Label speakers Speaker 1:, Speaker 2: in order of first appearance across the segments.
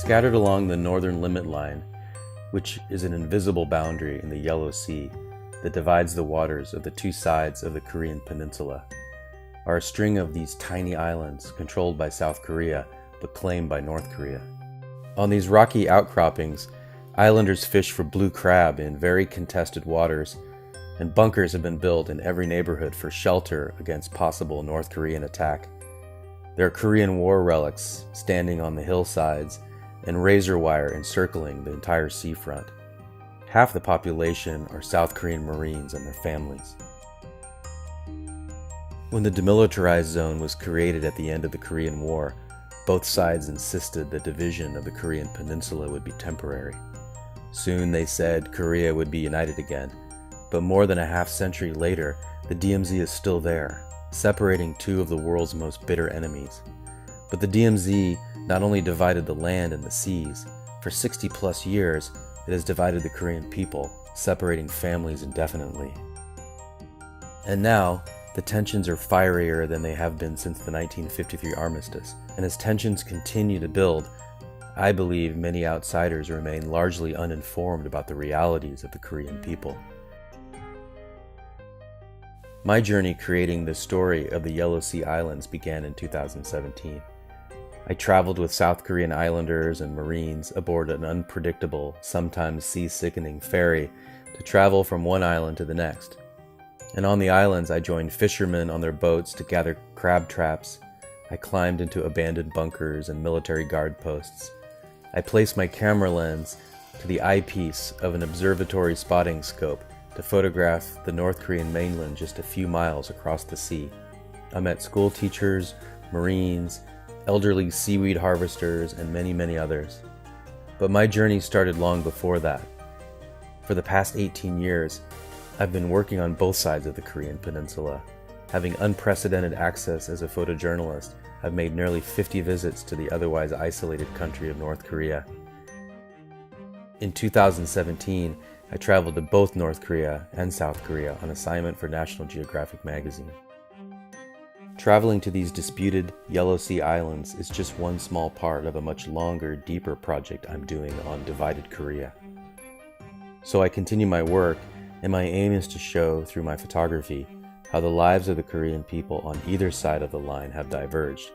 Speaker 1: Scattered along the northern limit line, which is an invisible boundary in the Yellow Sea that divides the waters of the two sides of the Korean peninsula, are a string of these tiny islands controlled by South Korea but claimed by North Korea. On these rocky outcroppings, islanders fish for blue crab in very contested waters, and bunkers have been built in every neighborhood for shelter against possible North Korean attack. There are Korean War relics standing on the hillsides and razor wire encircling the entire seafront. Half the population are South Korean Marines and their families. When the demilitarized zone was created at the end of the Korean War, both sides insisted the division of the Korean peninsula would be temporary. Soon, they said, Korea would be united again, but more than a half-century later, the DMZ is still there, separating two of the world's most bitter enemies. But the DMZ not only divided the land and the seas, for 60-plus years, it has divided the Korean people, separating families indefinitely. And now, the tensions are fierier than they have been since the 1953 armistice, and as tensions continue to build, I believe many outsiders remain largely uninformed about the realities of the Korean people. My journey creating the story of the Yellow Sea Islands began in 2017. I traveled with South Korean islanders and Marines aboard an unpredictable, sometimes sea-sickening ferry to travel from one island to the next. And on the islands, I joined fishermen on their boats to gather crab traps. I climbed into abandoned bunkers and military guard posts. I placed my camera lens to the eyepiece of an observatory spotting scope to photograph the North Korean mainland just a few miles across the sea. I met school teachers, Marines, elderly seaweed harvesters, and many, many others. But my journey started long before that. For the past 18 years, I've been working on both sides of the Korean peninsula. Having unprecedented access as a photojournalist, I've made nearly 50 visits to the otherwise isolated country of North Korea. In 2017, I traveled to both North Korea and South Korea on assignment for National Geographic magazine. Traveling to these disputed Yellow Sea Islands is just one small part of a much longer, deeper project I'm doing on divided Korea. So I continue my work, and my aim is to show, through my photography, how the lives of the Korean people on either side of the line have diverged,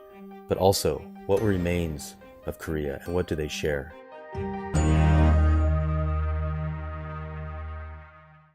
Speaker 1: but also what remains of Korea and what do they share.